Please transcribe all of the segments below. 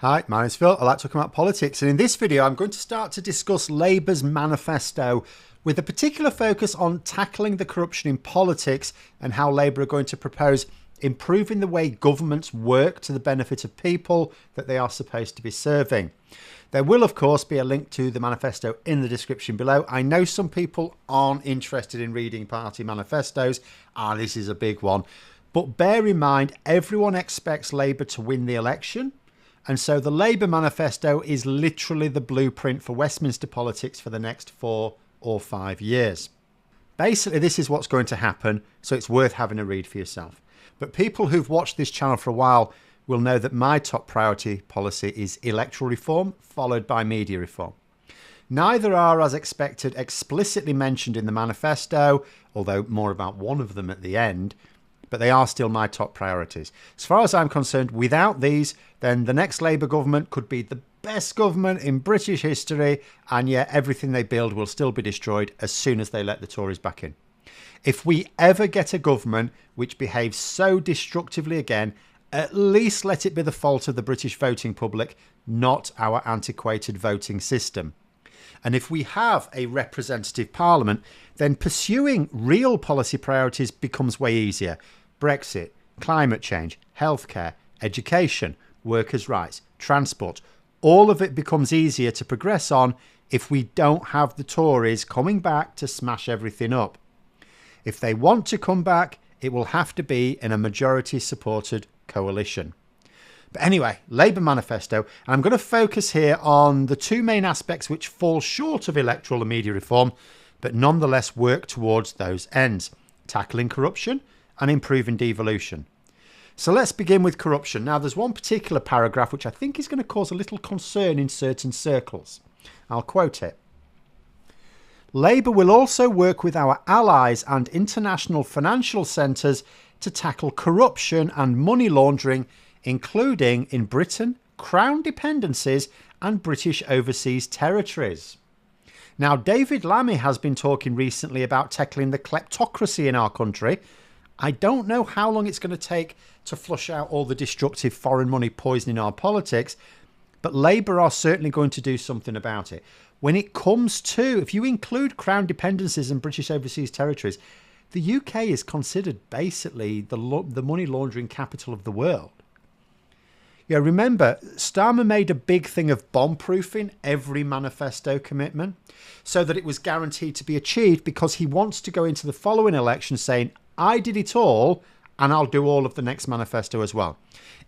Hi, my name's Phil. I like talking about politics, and in this video I'm going to start to discuss Labour's manifesto with a particular focus on tackling the corruption in politics and how Labour are going to propose improving the way governments work to the benefit of people that they are supposed to be serving. There will, of course, be a link to the manifesto in the description below. I know some people aren't interested in reading party manifestos. This is a big one. But bear in mind, everyone expects Labour to win the election. And so the Labour manifesto is literally the blueprint for Westminster politics for the next 4 or 5 years. Basically, this is what's going to happen, so it's worth having a read for yourself. But people who've watched this channel for a while will know that my top priority policy is electoral reform, followed by media reform. Neither are, as expected, explicitly mentioned in the manifesto, although more about one of them at the end, but they are still my top priorities. As far as I'm concerned, without these, then the next Labour government could be the best government in British history, and yet everything they build will still be destroyed as soon as they let the Tories back in. If we ever get a government which behaves so destructively again, at least let it be the fault of the British voting public, not our antiquated voting system. And if we have a representative parliament, then pursuing real policy priorities becomes way easier. Brexit, climate change, healthcare, education, workers' rights, transport, all of it becomes easier to progress on if we don't have the Tories coming back to smash everything up. If they want to come back, it will have to be in a majority-supported coalition. But anyway, Labour manifesto, and I'm going to focus here on the two main aspects which fall short of electoral and media reform, but nonetheless work towards those ends: tackling corruption and improving devolution. So let's begin with corruption. Now, there's one particular paragraph which I think is going to cause a little concern in certain circles. I'll quote it. Labour will also work with our allies and international financial centres to tackle corruption and money laundering, including in Britain, Crown dependencies and British overseas territories. Now, David Lammy has been talking recently about tackling the kleptocracy in our country. I don't know how long it's going to take to flush out all the destructive foreign money poisoning our politics, but Labour are certainly going to do something about it. When it comes to, if you include Crown dependencies and British overseas territories, the UK is considered basically the money laundering capital of the world. Yeah, remember, Starmer made a big thing of bomb-proofing every manifesto commitment so that it was guaranteed to be achieved, because he wants to go into the following election saying, I did it all and I'll do all of the next manifesto as well.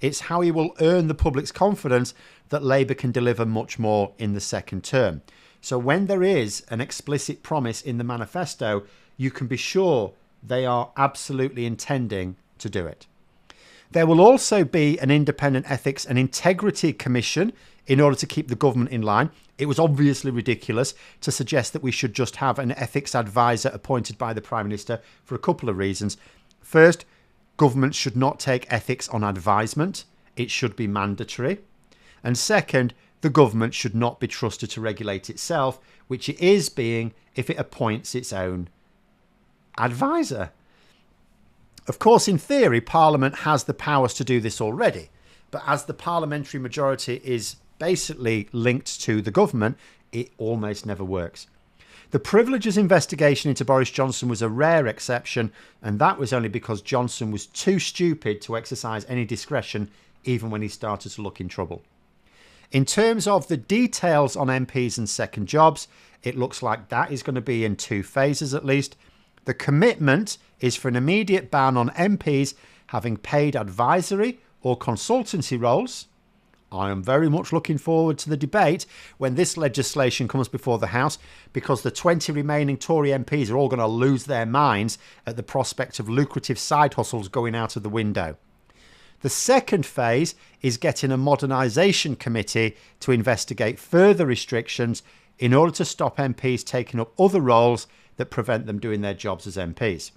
It's how he will earn the public's confidence that Labour can deliver much more in the second term. So when there is an explicit promise in the manifesto, you can be sure they are absolutely intending to do it. There will also be an independent ethics and integrity commission in order to keep the government in line. It was obviously ridiculous to suggest that we should just have an ethics advisor appointed by the Prime Minister for a couple of reasons. First, governments should not take ethics on advisement. It should be mandatory. And second, the government should not be trusted to regulate itself, which it is being if it appoints its own advisor. Of course, in theory, Parliament has the powers to do this already, but as the parliamentary majority is basically linked to the government, it almost never works. The Privileges investigation into Boris Johnson was a rare exception, and that was only because Johnson was too stupid to exercise any discretion even when he started to look in trouble. In terms of the details on MPs and second jobs, it looks like that is going to be in 2 phases at least. The commitment is for an immediate ban on MPs having paid advisory or consultancy roles. I am very much looking forward to the debate when this legislation comes before the House, because the 20 remaining Tory MPs are all going to lose their minds at the prospect of lucrative side hustles going out of the window. The second phase is getting a modernisation committee to investigate further restrictions in order to stop MPs taking up other roles that prevent them doing their jobs as MPs.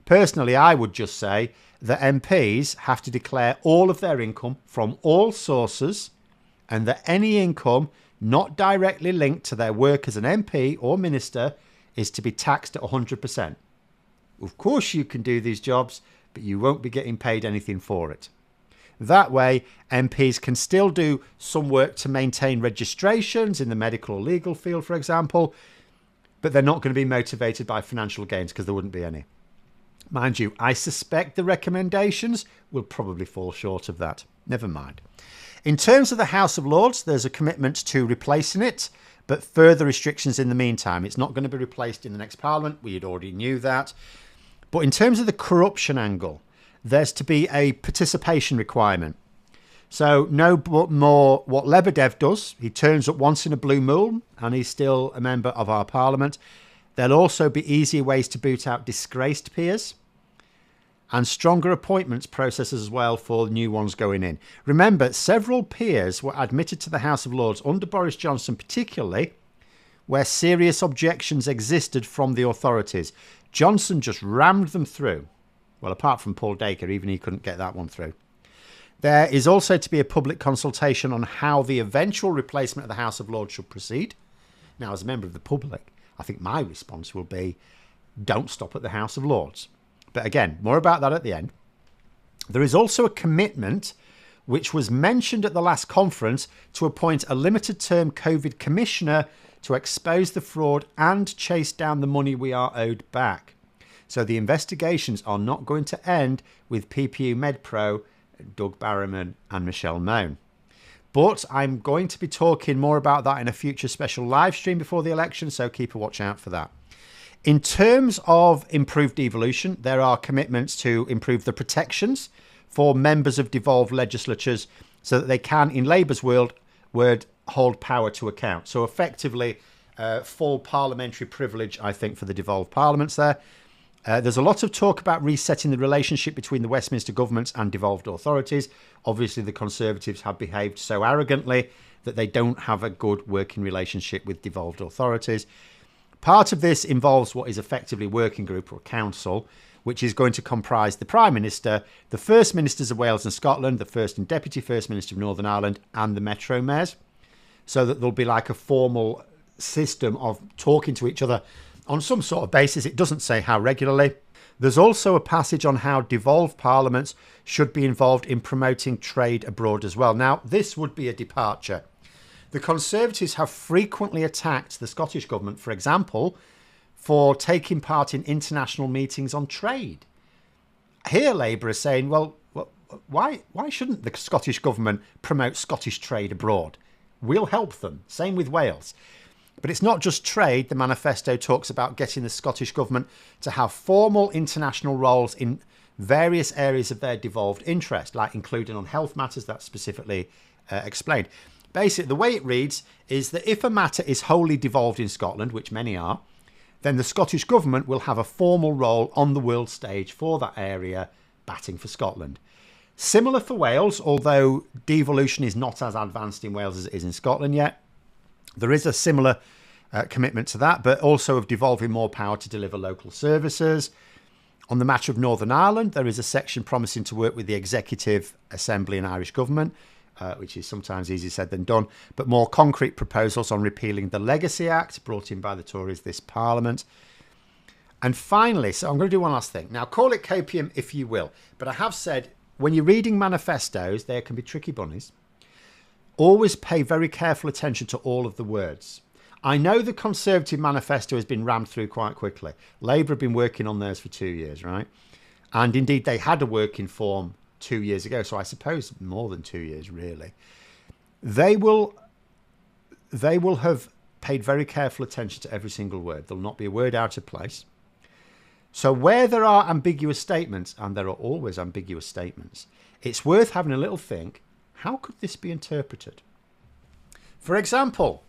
Personally, I would just say that MPs have to declare all of their income from all sources, and that any income not directly linked to their work as an MP or minister is to be taxed at 100%. Of course you can do these jobs, but you won't be getting paid anything for it. That way, MPs can still do some work to maintain registrations in the medical or legal field, for example, but they're not going to be motivated by financial gains because there wouldn't be any. Mind you, I suspect the recommendations will probably fall short of that. Never mind. In terms of the House of Lords, there's a commitment to replacing it, but further restrictions in the meantime. It's not going to be replaced in the next Parliament. We had already knew that. But in terms of the corruption angle, there's to be a participation requirement. So no more what Lebedev does. He turns up once in a blue moon and he's still a member of our Parliament. There'll also be easier ways to boot out disgraced peers and stronger appointments processes as well for new ones going in. Remember, several peers were admitted to the House of Lords under Boris Johnson, particularly where serious objections existed from the authorities. Johnson just rammed them through. Well, apart from Paul Dacre, even he couldn't get that one through. There is also to be a public consultation on how the eventual replacement of the House of Lords should proceed. Now, as a member of the public, I think my response will be, don't stop at the House of Lords. But again, more about that at the end. There is also a commitment, which was mentioned at the last conference, to appoint a limited-term COVID commissioner to expose the fraud and chase down the money we are owed back. So the investigations are not going to end with PPU MedPro, Doug Barrowman and Michelle Mone. But I'm going to be talking more about that in a future special live stream before the election, so keep a watch out for that. In terms of improved devolution, there are commitments to improve the protections for members of devolved legislatures so that they can, in Labour's word, hold power to account. So effectively, full parliamentary privilege, I think, for the devolved parliaments there. There's a lot of talk about resetting the relationship between the Westminster governments and devolved authorities. Obviously, the Conservatives have behaved so arrogantly that they don't have a good working relationship with devolved authorities. Part of this involves what is effectively a working group or a council, which is going to comprise the Prime Minister, the First Ministers of Wales and Scotland, the First and Deputy First Minister of Northern Ireland, and the Metro Mayors, so that there'll be like a formal system of talking to each other on some sort of basis. It doesn't say how regularly. There's also a passage on how devolved parliaments should be involved in promoting trade abroad as well. Now, this would be a departure. The Conservatives have frequently attacked the Scottish Government, for example, for taking part in international meetings on trade. Here, Labour is saying, well, why shouldn't the Scottish Government promote Scottish trade abroad? We'll help them. Same with Wales. But it's not just trade. The manifesto talks about getting the Scottish Government to have formal international roles in various areas of their devolved interest, like including on health matters. That's specifically explained. Basically, the way it reads is that if a matter is wholly devolved in Scotland, which many are, then the Scottish Government will have a formal role on the world stage for that area, batting for Scotland. Similar for Wales, although devolution is not as advanced in Wales as it is in Scotland yet. There is a similar commitment to that, but also of devolving more power to deliver local services. On the matter of Northern Ireland, there is a section promising to work with the Executive Assembly and Irish Government, which is sometimes easier said than done, but more concrete proposals on repealing the Legacy Act brought in by the Tories this Parliament. And finally, so I'm going to do one last thing. Now, call it copium if you will, but I have said when you're reading manifestos, there can be tricky bunnies. Always pay very careful attention to all of the words. I know the Conservative manifesto has been rammed through quite quickly. Labour have been working on theirs for 2 years, right? And indeed, they had a working form 2 years ago, so I suppose more than 2 years, really. They will have paid very careful attention to every single word. There'll not be a word out of place. So where there are ambiguous statements, and there are always ambiguous statements, it's worth having a little think. How could this be interpreted? For example,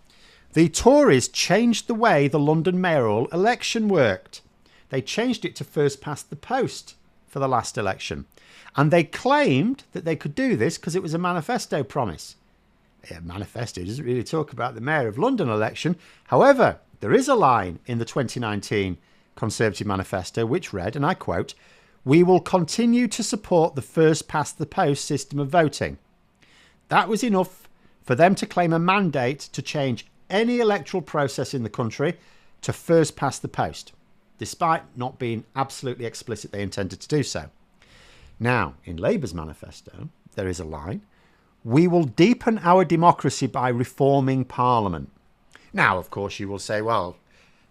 the Tories changed the way the London mayoral election worked. They changed it to first past the post for the last election. And they claimed that they could do this because it was a manifesto promise. A manifesto doesn't really talk about the Mayor of London election. However, there is a line in the 2019 Conservative manifesto which read, and I quote, "We will continue to support the first past the post system of voting." That was enough for them to claim a mandate to change any electoral process in the country to first past the post, despite not being absolutely explicit they intended to do so. Now, in Labour's manifesto, there is a line, we will deepen our democracy by reforming Parliament. Now, of course, you will say, well,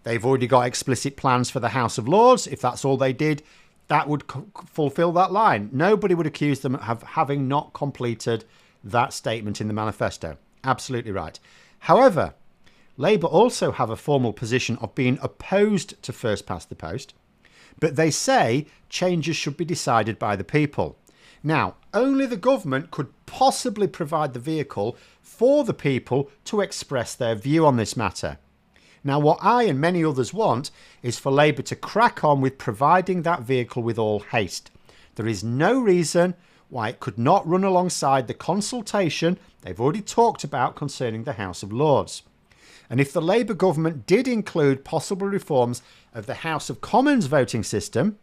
they've already got explicit plans for the House of Lords. If that's all they did, that would fulfill that line. Nobody would accuse them of having not completed that statement in the manifesto. Absolutely right. However, Labour also have a formal position of being opposed to first past the post, but they say changes should be decided by the people. Now, only the government could possibly provide the vehicle for the people to express their view on this matter. Now, what I and many others want is for Labour to crack on with providing that vehicle with all haste. There is no reason why it could not run alongside the consultation they've already talked about concerning the House of Lords. And if the Labour government did include possible reforms of the House of Commons voting system,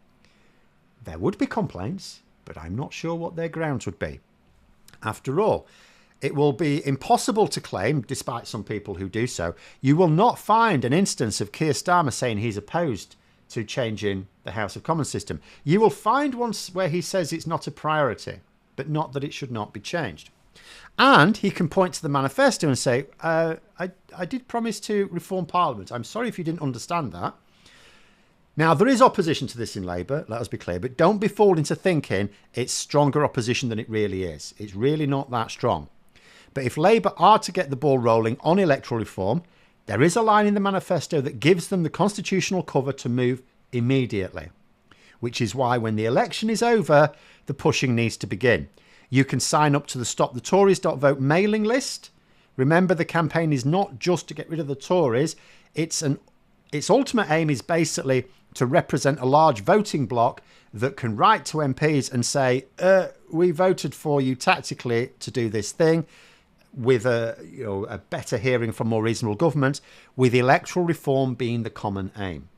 there would be complaints, but I'm not sure what their grounds would be. After all, it will be impossible to claim, despite some people who do so, you will not find an instance of Keir Starmer saying he's opposed to changing the House of Commons system. You will find one where he says it's not a priority, but not that it should not be changed. And he can point to the manifesto and say, I did promise to reform Parliament. I'm sorry if you didn't understand that. Now, there is opposition to this in Labour, let us be clear, but don't be fooled into thinking it's stronger opposition than it really is. It's really not that strong. But if Labour are to get the ball rolling on electoral reform, there is a line in the manifesto that gives them the constitutional cover to move immediately, which is why when the election is over, the pushing needs to begin. You can sign up to the stopthetories.vote mailing list. Remember, the campaign is not just to get rid of the Tories. Its ultimate aim is basically to represent a large voting bloc that can write to MPs and say, we voted for you tactically to do this thing, with a better hearing from more reasonable government, with electoral reform being the common aim.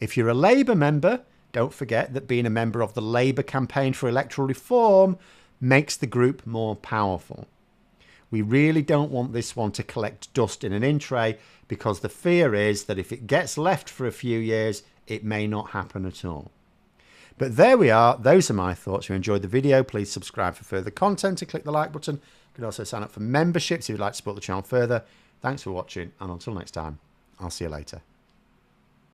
If you're a Labour member, don't forget that being a member of the Labour campaign for electoral reform makes the group more powerful. We really don't want this one to collect dust in an in-tray, because the fear is that if it gets left for a few years, it may not happen at all. But there we are. Those are my thoughts. If you enjoyed the video, please subscribe for further content and click the like button. You can also sign up for memberships if you'd like to support the channel further. Thanks for watching, and until next time, I'll see you later.